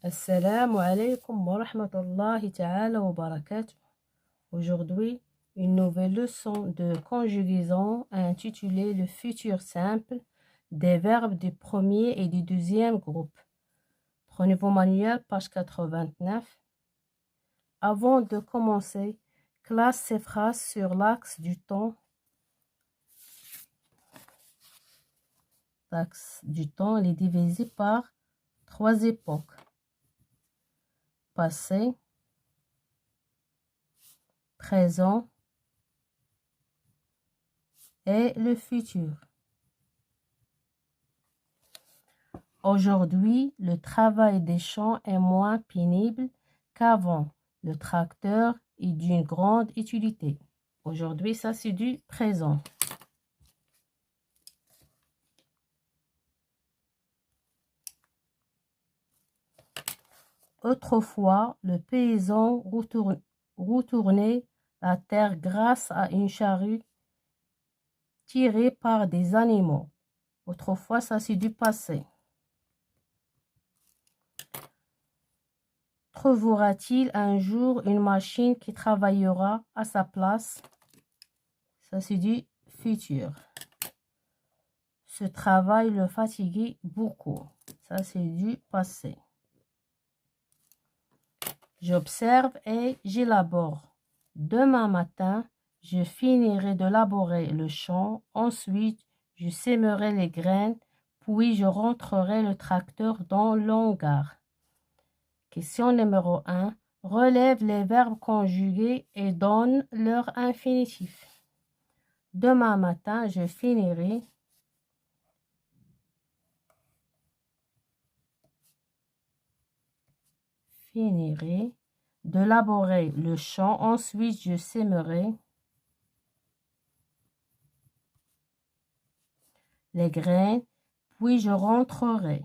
Assalamu alaikum wa rahmatullahi ta'ala wa barakatuh. Aujourd'hui, une nouvelle leçon de conjugaison intitulée Le futur simple des verbes du premier et du deuxième groupe. Prenez vos manuels, page 89. Avant de commencer, classe ces phrases sur l'axe du temps. L'axe du temps, il est divisé par 3 époques. Passé, présent et le futur. Aujourd'hui, le travail des champs est moins pénible qu'avant. Le tracteur est d'une grande utilité. Aujourd'hui, ça c'est du présent. Autrefois, le paysan retournait la terre grâce à une charrue tirée par des animaux. Autrefois, ça c'est du passé. Trouvera-t-il un jour une machine qui travaillera à sa place? Ça c'est du futur. Ce travail le fatiguait beaucoup. Ça c'est du passé. J'observe et j'élabore. Demain matin, je finirai de laborer le champ. Ensuite, je sèmerai les graines. Puis, je rentrerai le tracteur dans l'hangar. Question numéro 1. Relève les verbes conjugués et donne leur infinitif. Demain matin, je finirai. De laborer le champ. Ensuite, je sèmerai les graines. Puis, je rentrerai.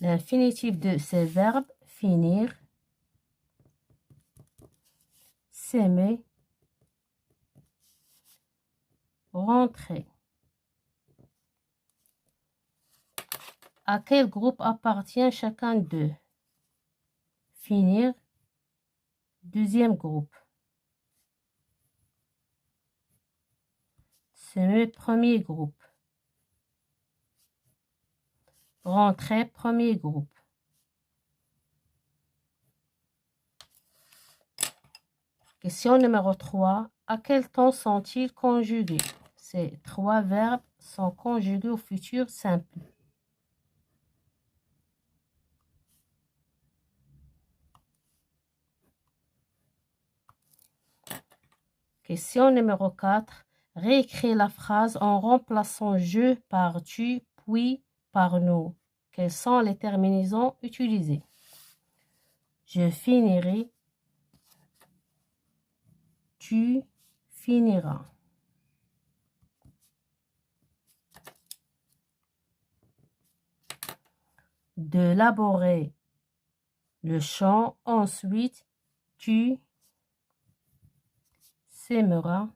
L'infinitif de ces verbes, finir, s'aimer, rentrer. À quel groupe appartient chacun d'eux? Finir, deuxième groupe. S'aimer, premier groupe. Rentrer, premier groupe. Question numéro 3. À quel temps sont-ils conjugués? Ces 3 verbes sont conjugués au futur simple. Question numéro 4. Réécris la phrase en remplaçant je par tu, puis par nous. Quelles sont les terminaisons utilisées? Je finirai. Tu finiras. De laborer le champ. Ensuite, tu sèmeras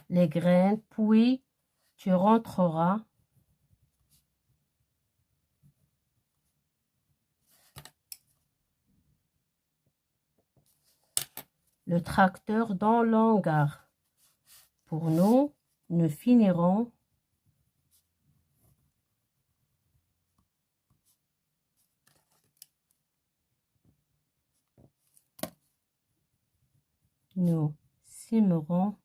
les graines. Puis, tu rentreras le tracteur dans l'hangar. Pour nous, nous finirons nous sèmerons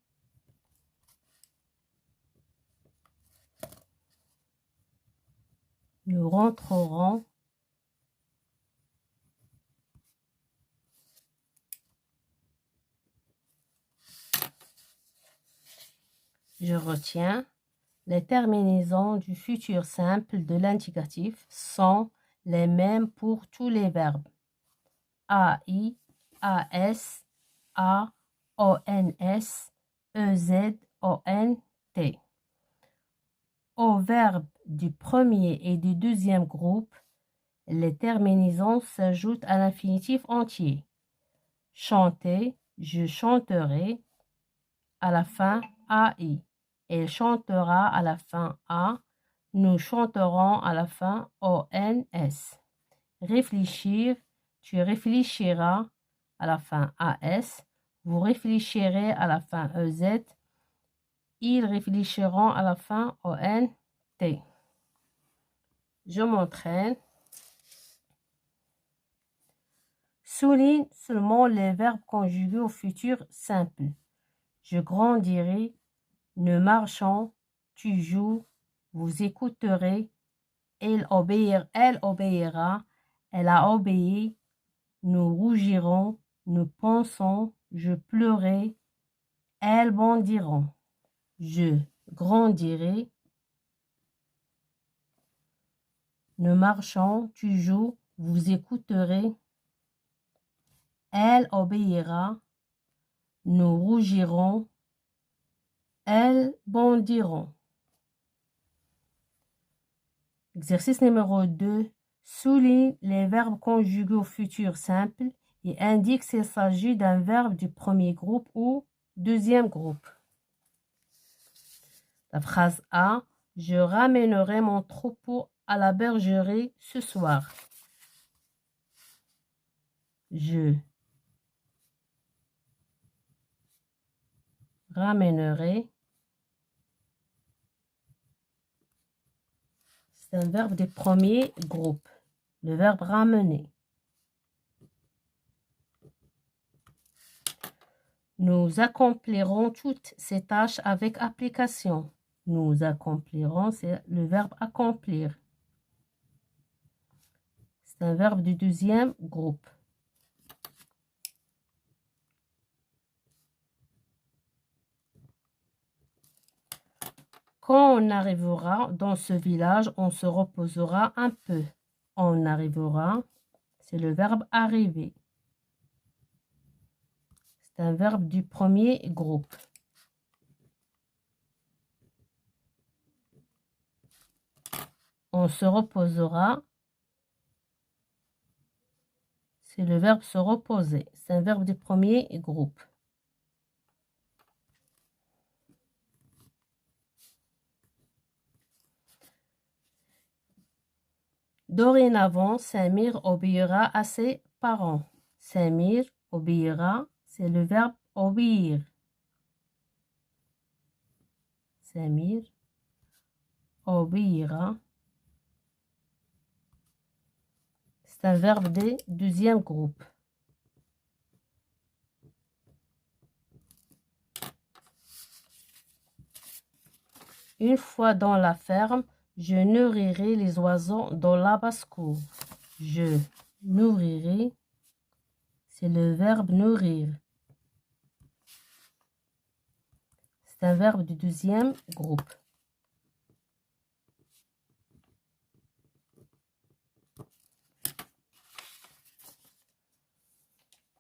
nous rentrerons je retiens. Les terminaisons du futur simple de l'indicatif sont les mêmes pour tous les verbes. AI, AS, A, ONS, EZ, ONT. Aux verbes du premier et du deuxième groupe, les terminaisons s'ajoutent à l'infinitif entier. Chanter, Je chanterai à la fin AI. Elle chantera à la fin A. Nous chanterons à la fin ONS. Réfléchir, tu réfléchiras à la fin AS. Vous réfléchirez à la fin EZ. Ils réfléchiront à la fin ONT. Je m'entraîne. Souligne seulement les verbes conjugués au futur simple. Je grandirai, nous marchons, tu joues, vous écouterez, elle obéira, elle a obéi, nous rougirons, nous pensons, je pleurai, elles bondiront. Je grandirai, nous marchons, tu joues, vous écouterez, elle obéira, nous rougirons, elles bondiront. Exercice numéro 2. Souligne les verbes conjugués au futur simple et indique s'il s'agit d'un verbe du premier groupe ou deuxième groupe. La phrase A. Je ramènerai mon troupeau à la bergerie ce soir. Je ramènerai. C'est un verbe du premier groupe. Le verbe ramener. Nous accomplirons toutes ces tâches avec application. Nous accomplirons, c'est le verbe accomplir. C'est un verbe du deuxième groupe. Quand on arrivera dans ce village, on se reposera un peu. On arrivera, c'est le verbe arriver. C'est un verbe du premier groupe. On se reposera, c'est le verbe se reposer. C'est un verbe du premier groupe. Dorénavant, Samir obéira à ses parents. Samir obéira, c'est le verbe obéir. Samir obéira. C'est un verbe du deuxième groupe. Une fois dans la ferme, je nourrirai les oiseaux dans la basse-cour. Je nourrirai, c'est le verbe nourrir. C'est un verbe du deuxième groupe.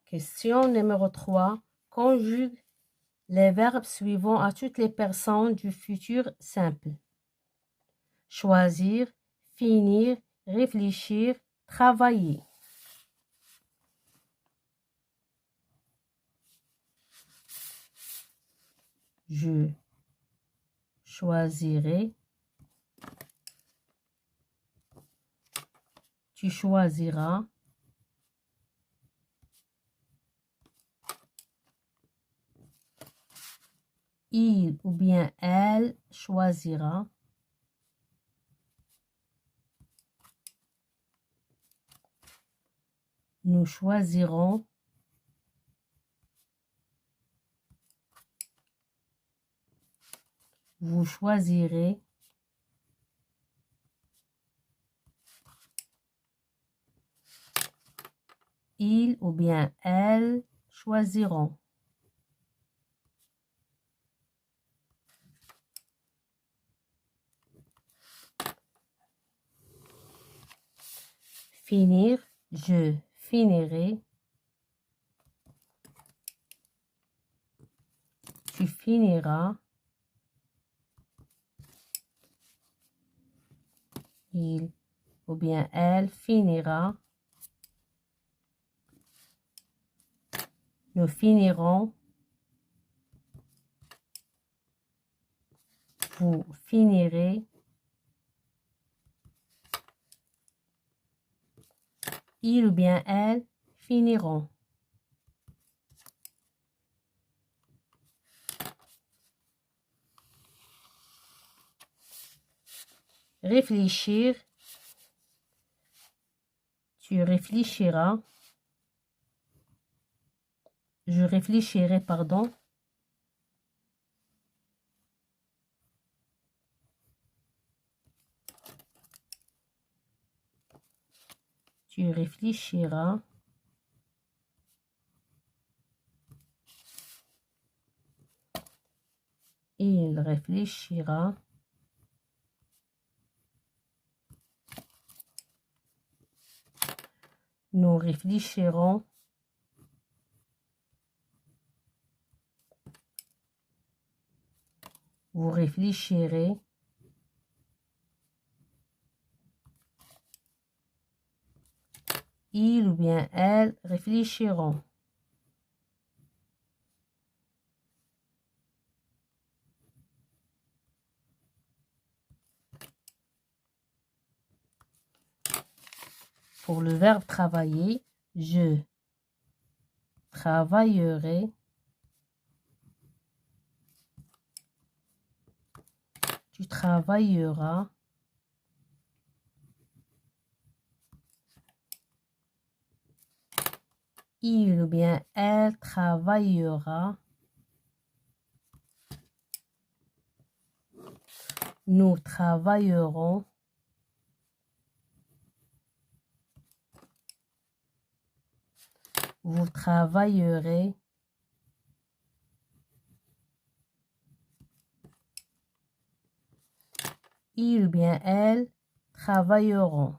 Question numéro 3. Conjugue les verbes suivants à toutes les personnes du futur simple. Choisir, finir, réfléchir, travailler. Je choisirai. Tu choisiras. Il ou bien elle choisira. Nous choisirons. Vous choisirez. Il ou bien elle choisiront. Finir, je finirai. Tu finiras. Il ou bien elle finira. Nous finirons. Vous finirez. Il ou bien elle finiront. Réfléchir. Tu réfléchiras. Je réfléchirai, pardon. Tu réfléchiras. Il réfléchira. Nous réfléchirons. Vous réfléchirez. Il ou bien elle réfléchiront. Pour le verbe travailler, je travaillerai. Tu travailleras. Il ou bien elle travaillera. Nous travaillerons. Vous travaillerez. Il ou bien elle travailleront.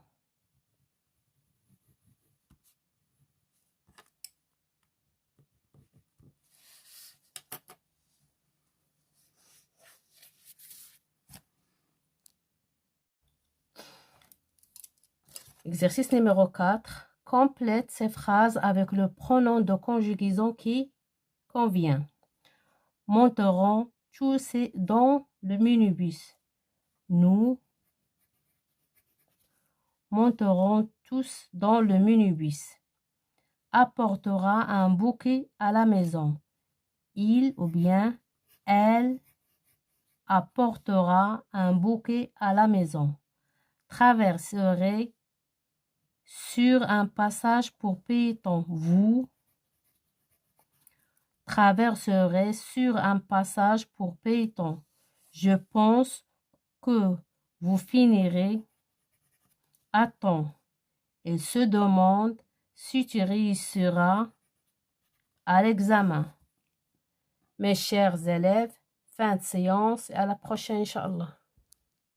Exercice numéro 4. Complète ces phrases avec le pronom de conjugaison qui convient. Monterons tous dans le minibus. Nous monterons tous dans le minibus. Apportera un bouquet à la maison. Il ou bien elle apportera un bouquet à la maison. Traverserai sur un passage pour piétons. Vous traverserez sur un passage pour piétons. Je pense que vous finirez à temps. Il se demande si tu réussiras à l'examen. Mes chers élèves, fin de séance et à la prochaine, Inch'Allah.